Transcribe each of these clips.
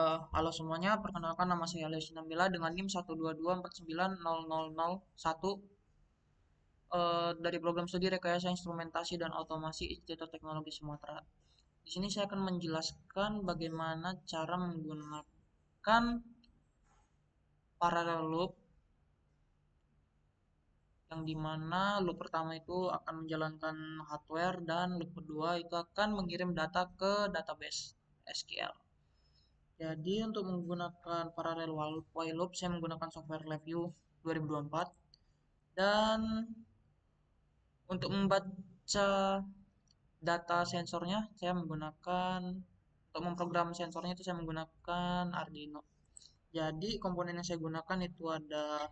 Halo semuanya, perkenalkan nama saya Leosi Nabila dengan NIM 122490001 dari program studi Rekayasa Instrumentasi dan Otomasi Institut Teknologi Sumatera. Di sini saya akan menjelaskan bagaimana cara menggunakan parallel loop, yang dimana loop pertama itu akan menjalankan hardware dan loop kedua itu akan mengirim data ke database SQL. Jadi untuk menggunakan parallel while loop saya menggunakan software LabVIEW 2024, dan untuk membaca data sensornya saya menggunakan, untuk memprogram sensornya itu saya menggunakan Arduino. Jadi komponen yang saya gunakan itu ada,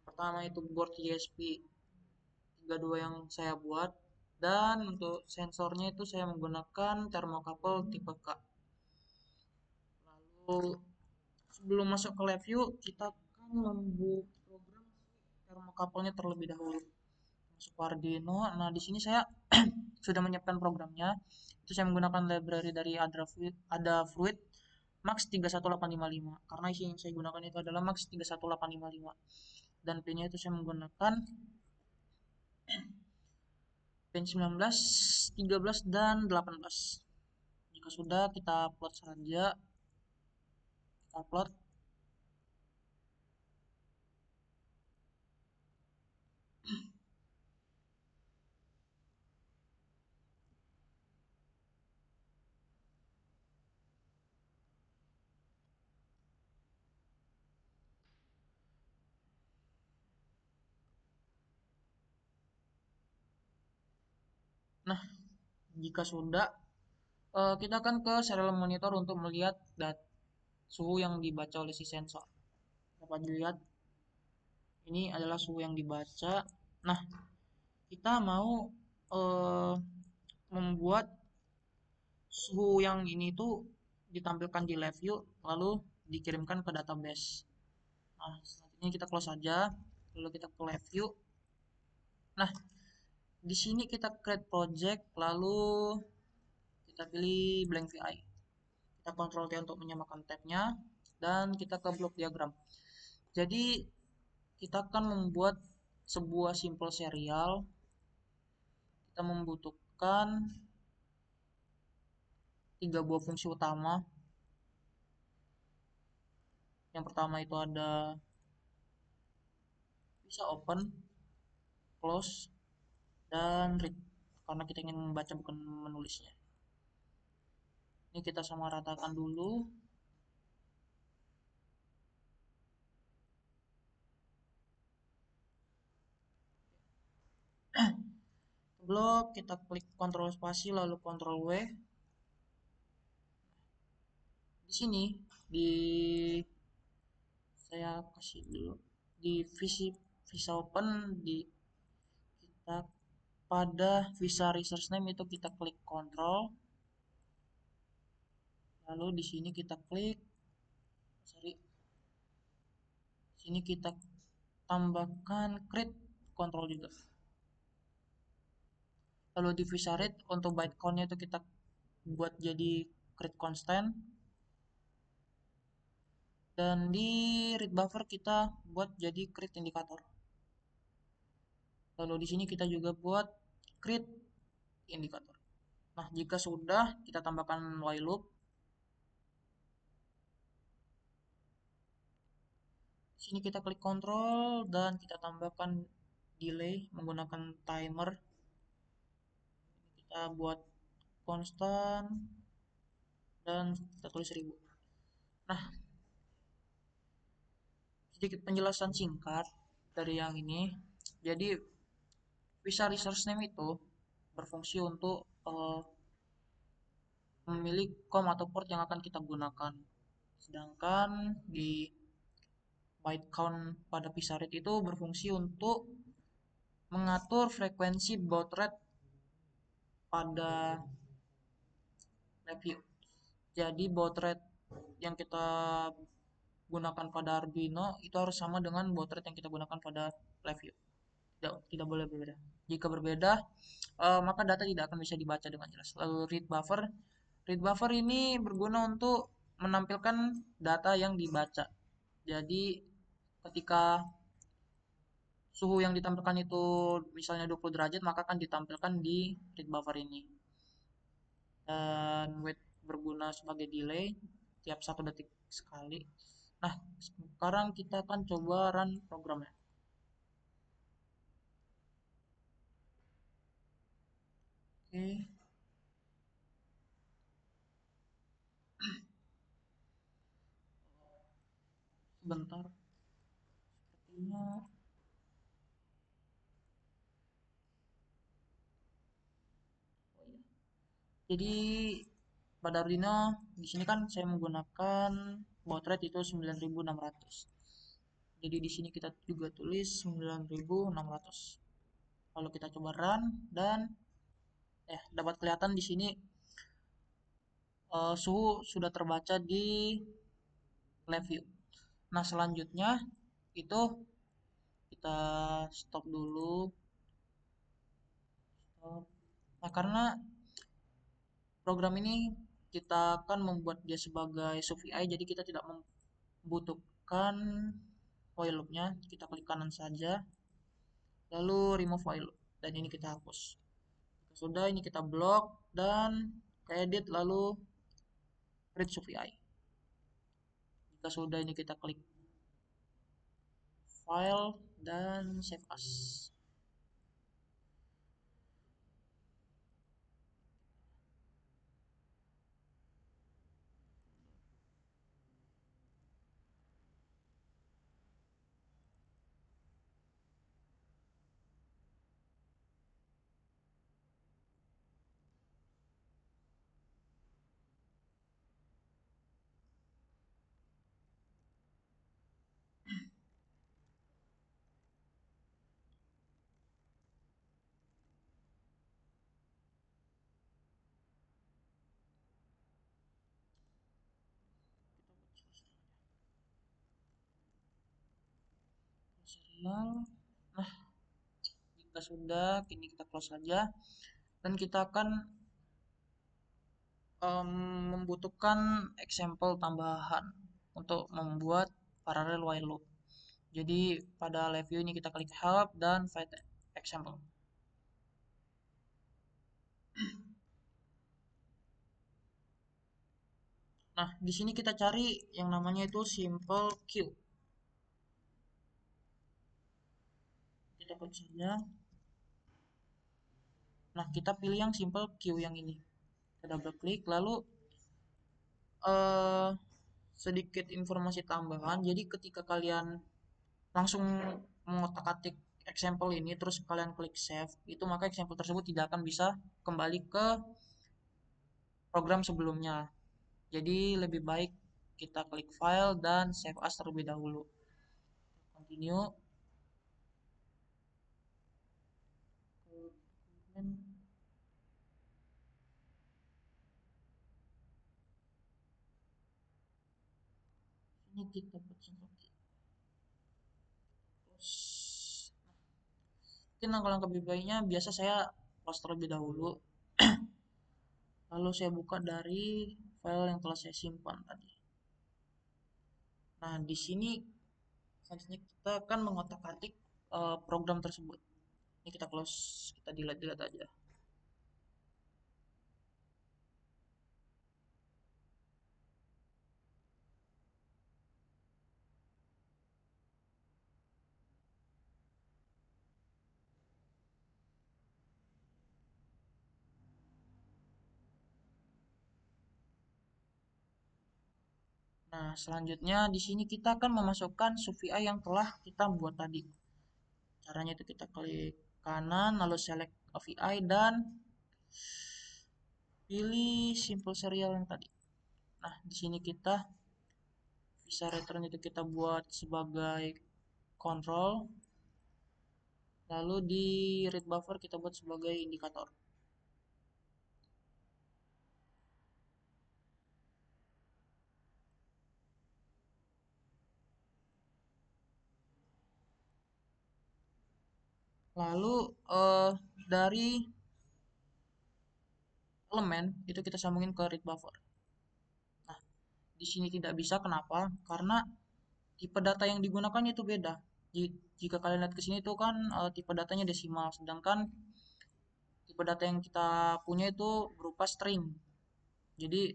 pertama itu board ESP32 yang saya buat, dan untuk sensornya itu saya menggunakan thermocouple tipe K. Lalu sebelum masuk ke LabVIEW kita akan membuat program thermocouple-nya terlebih dahulu. Masuk ke Arduino. Nah, di sini saya sudah menyiapkan programnya. Itu saya menggunakan library dari Adafruit Max 31855 karena isi yang saya gunakan itu adalah Max 31855. Dan pinnya itu saya menggunakan pin 19, 13 dan 18. Jika sudah kita upload saja. Kita upload. Nah, jika sudah, kita akan ke serial monitor untuk melihat suhu yang dibaca oleh si sensor. Dapat dilihat ini adalah suhu yang dibaca. Nah, kita mau eh, membuat suhu yang ini tuh ditampilkan di live view lalu dikirimkan ke database. Nah, selanjutnya kita close saja, lalu kita ke live view. Nah, di sini kita create project, lalu kita pilih blank VI. Kita Ctrl T untuk menyamakan tabnya, dan kita ke block diagram. Jadi kita akan membuat sebuah simple serial. Kita membutuhkan 3 buah fungsi utama. Yang pertama itu ada bisa open, close, dan read, karena kita ingin membaca bukan menulisnya. Ini kita sama ratakan dulu. Blok, kita klik Ctrl spasi lalu Ctrl W. Di sini di saya kasih dulu di visa open, di kita pada visa resource name itu kita klik Ctrl, lalu di sini kita klik sini kita tambahkan create Ctrl juga. Lalu di visa read untuk byte count-nya itu kita buat jadi create constant, dan di read buffer kita buat jadi create indikator. Lalu di sini kita juga buat create indikator. Nah, jika sudah, kita tambahkan while loop. Di sini kita klik control dan kita tambahkan delay menggunakan timer. Kita buat konstan dan kita tulis 1000. Nah, sedikit penjelasan singkat dari yang ini. Jadi visa resource name itu berfungsi untuk memilih COM atau port yang akan kita gunakan. Sedangkan di byte count pada visa read itu berfungsi untuk mengatur frekuensi baud rate pada review. Jadi baud rate yang kita gunakan pada Arduino itu harus sama dengan baud rate yang kita gunakan pada review. Tidak boleh berbeda. Jika berbeda, maka data tidak akan bisa dibaca dengan jelas. Lalu read buffer ini berguna untuk menampilkan data yang dibaca. Jadi ketika suhu yang ditampilkan itu misalnya 20 derajat, maka akan ditampilkan di read buffer ini. Dan wait berguna sebagai delay tiap 1 detik sekali. Nah, sekarang kita akan coba run programnya. Oke, sebentar. Sepertinya, oh iya. Jadi pada Arduino di sini kan saya menggunakan baud rate itu 9600. Jadi di sini kita juga tulis 9600. Lalu kita coba run dan dapat kelihatan di sini suhu sudah terbaca di lab view. Nah, selanjutnya itu kita stop dulu. Stop. Nah, karena program ini kita akan membuat dia sebagai SUVI, jadi kita tidak membutuhkan while loop-nya. Kita klik kanan saja, lalu remove while loop, dan ini kita hapus. Jika sudah, ini kita blok dan ke edit, lalu read SUVI. Jika sudah, ini kita klik file dan save as. Serial. Nah, jika sudah, kini kita close saja dan kita akan membutuhkan example tambahan untuk membuat parallel while loop. Jadi pada live view ini kita klik help dan find example. Nah, di sini kita cari yang namanya itu simple Q. Kita klik saja. Nah, kita pilih yang simple Q yang ini. Kita double klik, lalu eh sedikit informasi tambahan. Jadi ketika kalian langsung mengotak-atik example ini, terus kalian klik save, itu maka example tersebut tidak akan bisa kembali ke program sebelumnya. Jadi lebih baik kita klik file dan save as terlebih dahulu. Continue. Ini kita pencet lagi. Terus, mungkin langkah-langkah lebih baiknya biasa saya close terlebih dahulu. Lalu saya buka dari file yang telah saya simpan tadi. Nah, di sini selanjutnya kita akan mengotak-atik program tersebut. Ini kita close, kita delete aja. Nah, selanjutnya di sini kita akan memasukkan SUVI yang telah kita buat tadi. Caranya itu kita klik kanan, lalu select OVI dan pilih simple serial yang tadi. Nah, di sini kita bisa return itu kita buat sebagai control, lalu di read buffer kita buat sebagai indikator. Lalu dari elemen itu kita sambungin ke read buffer. Nah, di sini tidak bisa. Kenapa? Karena tipe data yang digunakan itu beda. Jika kalian lihat ke sini itu kan tipe datanya desimal, sedangkan tipe data yang kita punya itu berupa string. Jadi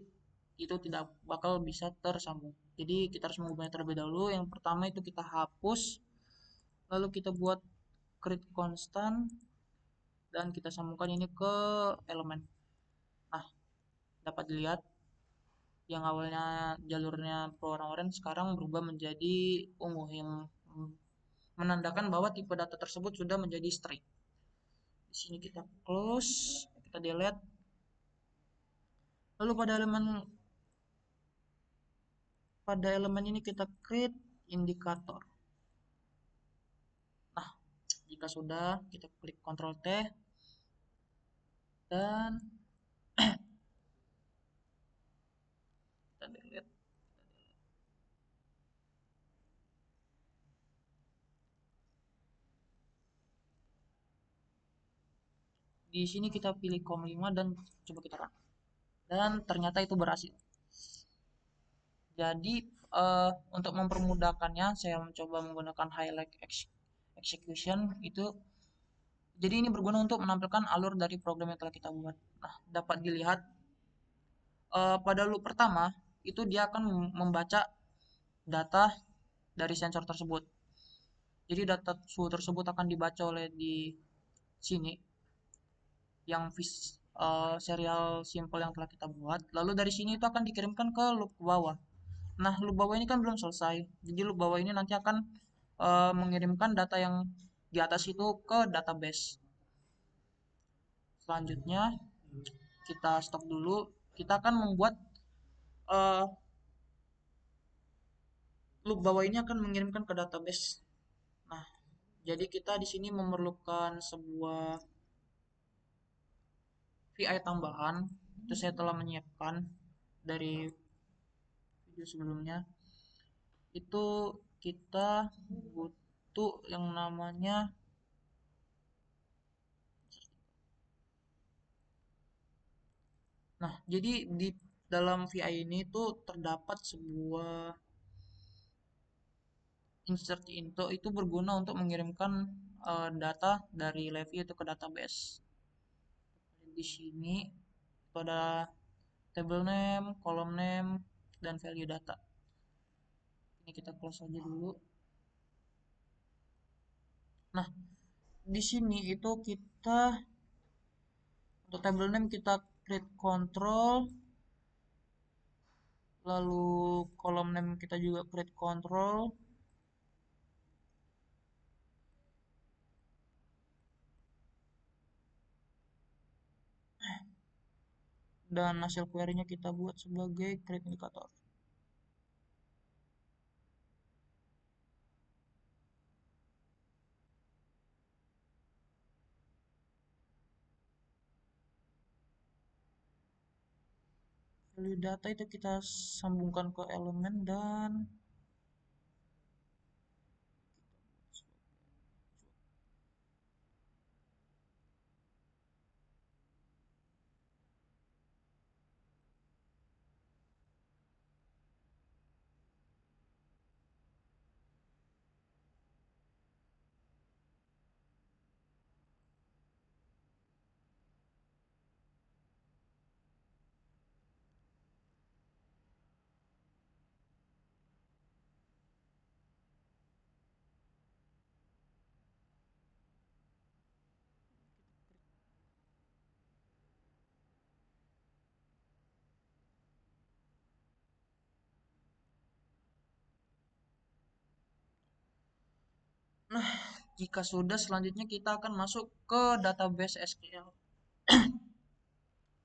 itu tidak bakal bisa tersambung. Jadi kita harus mengubahnya terlebih dahulu. Yang pertama itu kita hapus, lalu kita buat create constant dan kita sambungkan ini ke elemen. Nah, dapat dilihat yang awalnya jalurnya berwarna oranye sekarang berubah menjadi ungu yang menandakan bahwa tipe data tersebut sudah menjadi string. Di sini kita close, kita delete. Lalu pada elemen ini kita create indikator. Nah, jika sudah kita klik Ctrl T dan kita delete. Di sini kita pilih COM5 dan coba kita run. Dan ternyata itu berhasil. Jadi untuk mempermudahkannya saya mencoba menggunakan highlight execution itu. Jadi ini berguna untuk menampilkan alur dari program yang telah kita buat. Nah, dapat dilihat pada loop pertama itu dia akan membaca data dari sensor tersebut. Jadi data suhu tersebut akan dibaca oleh di sini yang serial simple yang telah kita buat. Lalu dari sini itu akan dikirimkan ke loop bawah. Nah, loop bawah ini kan belum selesai. Jadi loop bawah ini nanti akan mengirimkan data yang di atas itu ke database. Selanjutnya kita stop dulu. Kita akan membuat uh, loop bawah ini akan mengirimkan ke database. Nah, jadi kita di sini memerlukan sebuah VI tambahan. Itu saya telah menyiapkan dari video sebelumnya. Itu kita butuh yang namanya. Nah, jadi di dalam VI ini tuh terdapat sebuah insert into itu berguna untuk mengirimkan data dari Levy itu ke database. Di sini itu ada table name, column name, dan value data. Ini kita close aja dulu. Nah, di sini itu kita untuk table name kita create control, lalu column name kita juga create control, dan hasil query-nya kita buat sebagai create indicator. Value data itu kita sambungkan ke elemen dan nah, jika sudah selanjutnya kita akan masuk ke database SQL.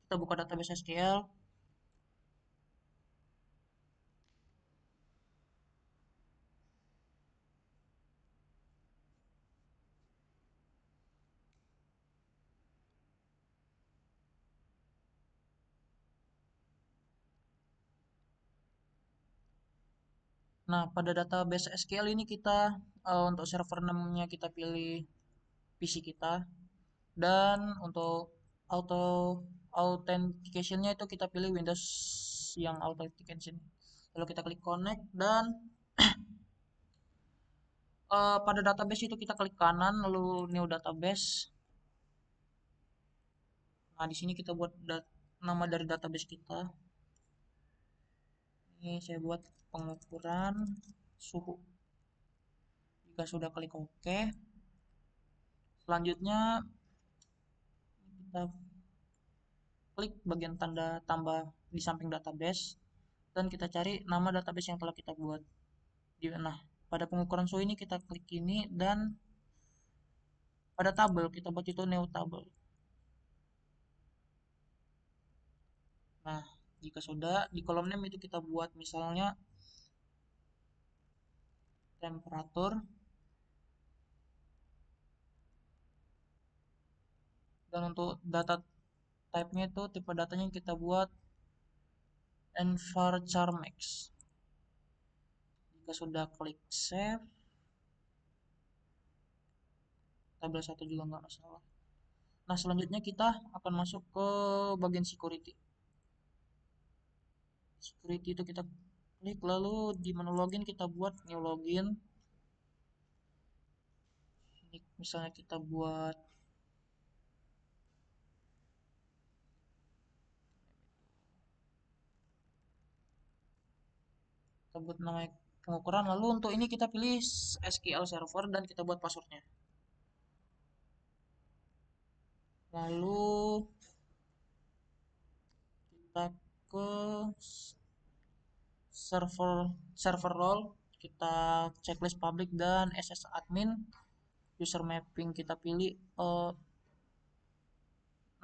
Kita buka database SQL. Nah, pada database SQL ini kita untuk server name-nya kita pilih PC kita, dan untuk auto authentication-nya itu kita pilih Windows yang authentication. Lalu kita klik connect dan pada database itu kita klik kanan lalu new database. Nah, di sini kita buat nama dari database kita. Ini saya buat pengukuran suhu. Jika sudah klik OK, selanjutnya kita klik bagian tanda tambah di samping database dan kita cari nama database yang telah kita buat. Nah, pada pengukuran suhu ini kita klik ini dan pada tabel kita buat itu new tabel. Nah, jika sudah di kolom name itu kita buat misalnya temperatur, dan untuk data type-nya itu tipe datanya kita buat envarcharmax. Jika sudah klik save, tabel 1 juga nggak masalah. Nah, selanjutnya kita akan masuk ke bagian security. Security itu kita klik, lalu di menu login kita buat new login. Ini misalnya kita buat nama pengukuran, lalu untuk ini kita pilih SQL Server dan kita buat passwordnya. Lalu kita ke server role, kita checklist public dan SS admin. User mapping kita pilih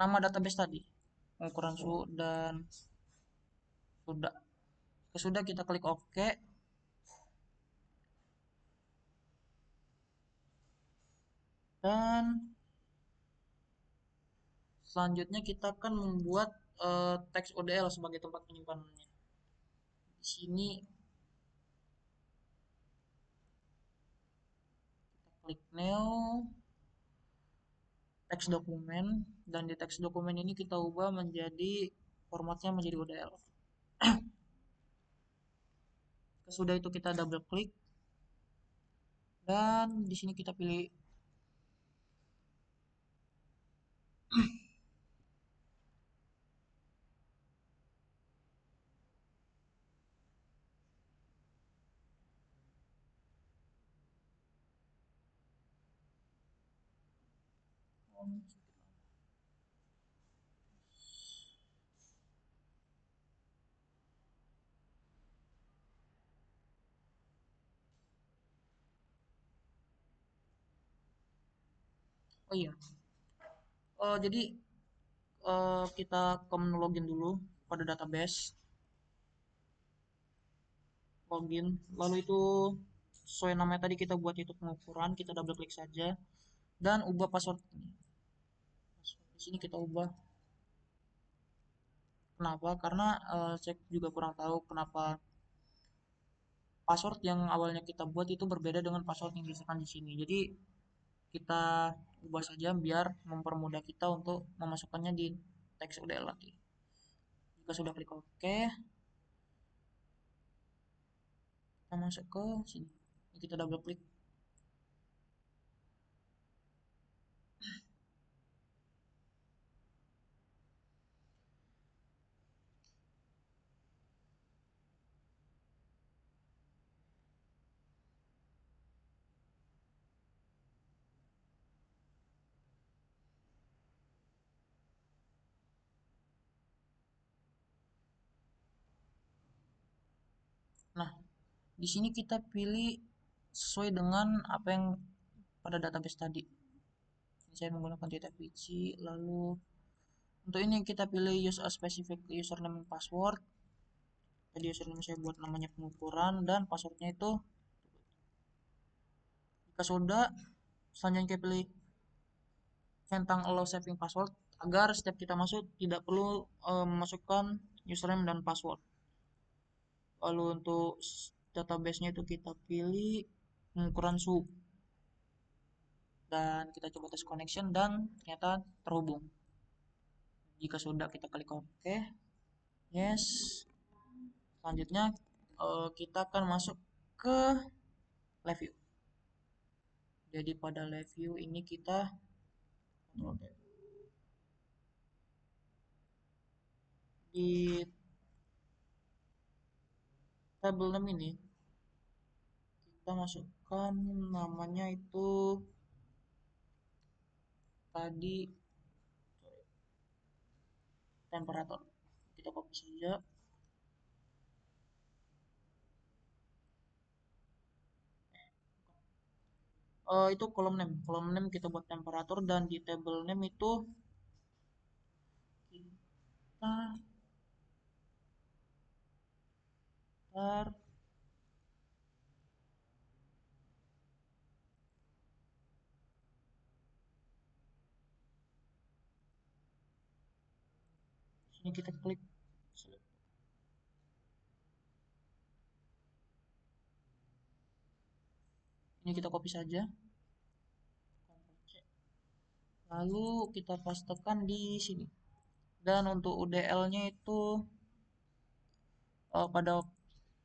nama database tadi, pengukuran suhu, dan sudah kita klik OK. Dan selanjutnya kita akan membuat teks ODL sebagai tempat penyimpanannya. Di sini kita klik new teks dokumen, dan di teks dokumen ini kita ubah menjadi formatnya menjadi ODL. Sudah itu kita double klik dan di sini kita pilih oh iya, jadi kita ke menu login dulu pada database, login, lalu itu sesuai namanya tadi kita buat itu pengukuran, kita double klik saja dan ubah password. Di sini kita ubah. Kenapa? Karena saya juga kurang tahu kenapa password yang awalnya kita buat itu berbeda dengan password yang disediakan di sini. Jadi kita ubah saja biar mempermudah kita untuk memasukkannya di teks UDL nanti. Jika sudah klik OK, kita masuk ke sini. Kita double klik. Nah, di sini kita pilih sesuai dengan apa yang pada database tadi. Ini saya menggunakan DataVC, lalu untuk ini kita pilih use a specific username and password. Tadi username saya buat namanya pengukuran dan passwordnya itu. Jika sudah, selanjutnya kita pilih centang allow saving password agar setiap kita masuk tidak perlu memasukkan username dan password. Lalu untuk database-nya itu kita pilih pengukuran suhu dan kita coba tes connection dan ternyata terhubung. Jika sudah kita klik OK, yes. Selanjutnya kita akan masuk ke review. Jadi pada review ini kita di tabel 6 ini kita masukkan namanya itu tadi temperatur. Kita copy saja. Itu kolom name. Kolom name kita buat temperatur dan di table name itu kita tar sini kita klik ini kita copy saja. Lalu kita pastekan di sini. Dan untuk UDL-nya itu pada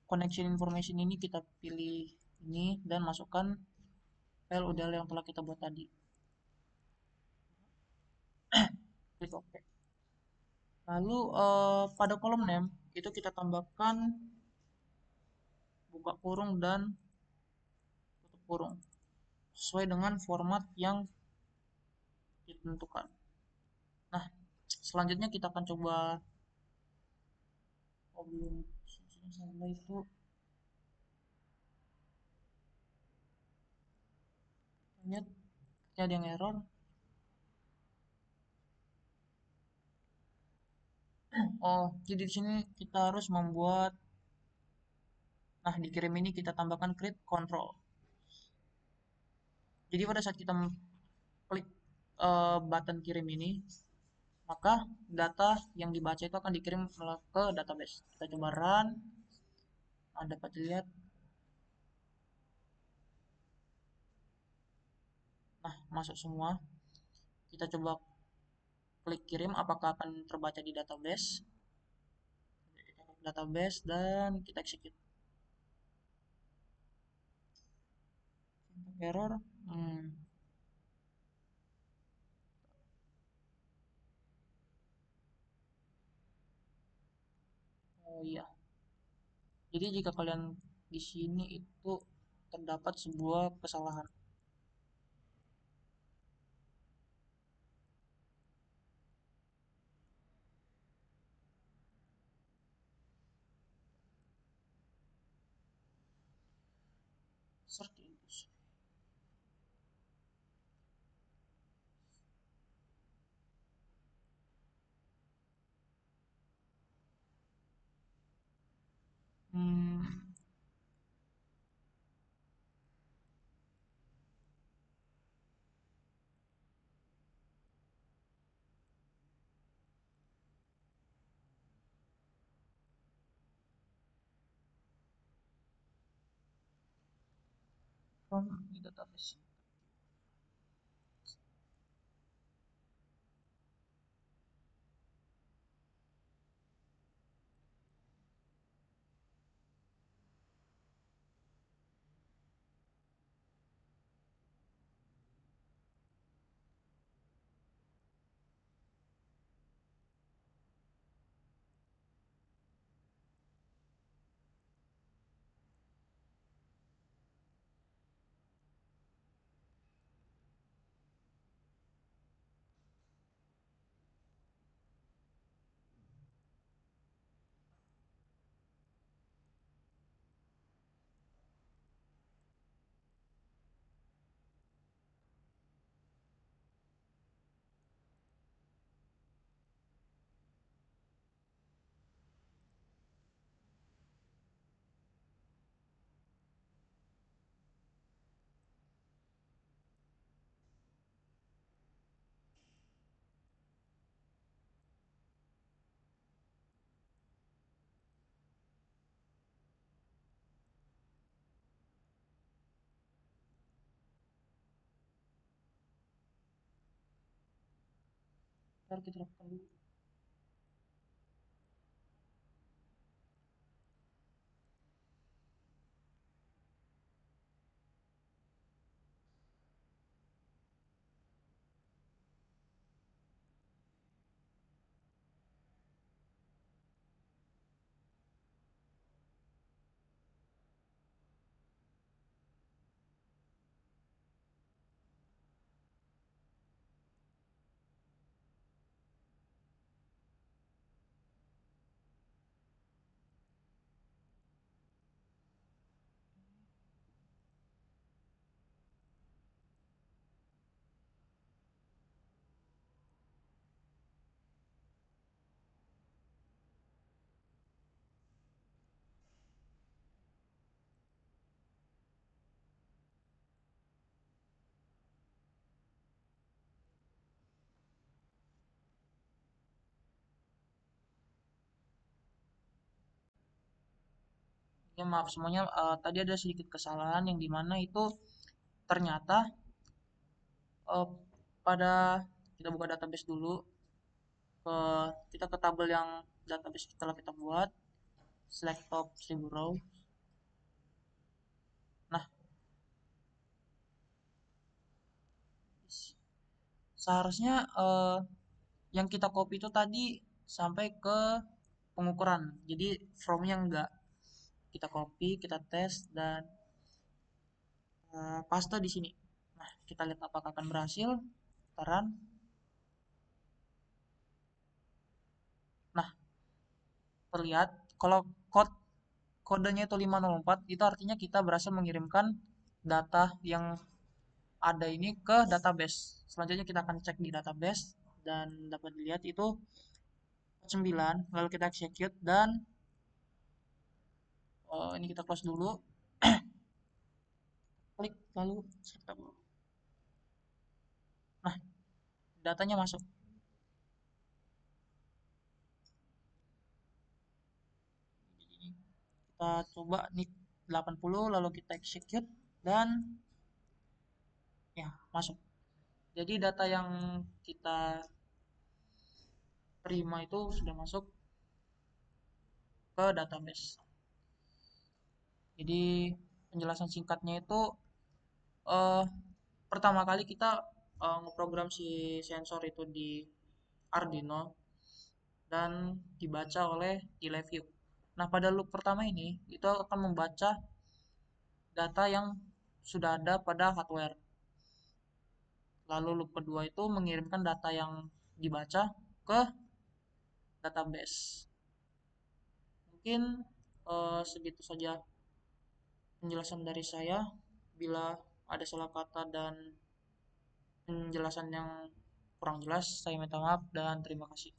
connection information ini kita pilih ini dan masukkan file UDL yang telah kita buat tadi. Klik OK. Lalu pada kolom name itu kita tambahkan buka kurung dan tutup kurung sesuai dengan format yang ditentukan. Nah, selanjutnya kita akan coba belum sampai itu lihat ada yang error. Oh, jadi di sini kita harus membuat, nah dikirim ini kita tambahkan create control. Jadi pada saat kita klik button kirim ini, maka data yang dibaca itu akan dikirim ke database. Kita coba run, nah, dapat dilihat. Nah, masuk semua. Kita coba klik kirim, apakah akan terbaca di database. Kita klik database dan kita execute. Error. Oh iya. Jadi jika kalian di sini itu terdapat sebuah kesalahan. Search English. Hmm, from the database. Ntar kita lakukan dulu. Ya maaf semuanya, tadi ada sedikit kesalahan yang dimana itu ternyata eh, pada kita buka database dulu, kita ke tabel yang database telah kita buat, select top 1000 row. Nah, seharusnya yang kita copy itu tadi sampai ke pengukuran. Jadi from-nya enggak. Kita copy, kita tes dan paste di sini. Nah, kita lihat apakah akan berhasil. Taran. Nah, terlihat kalau kodenya itu 504 itu artinya kita berhasil mengirimkan data yang ada ini ke database. Selanjutnya kita akan cek di database dan dapat dilihat itu 9, lalu kita execute dan ini kita close dulu, klik lalu setup. Nah, datanya masuk. Kita coba nih 80 lalu kita execute dan ya masuk. Jadi data yang kita terima itu sudah masuk ke database. Jadi penjelasan singkatnya itu eh, pertama kali kita ngeprogram si sensor itu di Arduino dan dibaca oleh Eleview. Nah, pada loop pertama ini itu akan membaca data yang sudah ada pada hardware. Lalu loop kedua itu mengirimkan data yang dibaca ke database. Mungkin segitu saja penjelasan dari saya. Bila ada salah kata dan penjelasan yang kurang jelas, saya minta maaf dan terima kasih.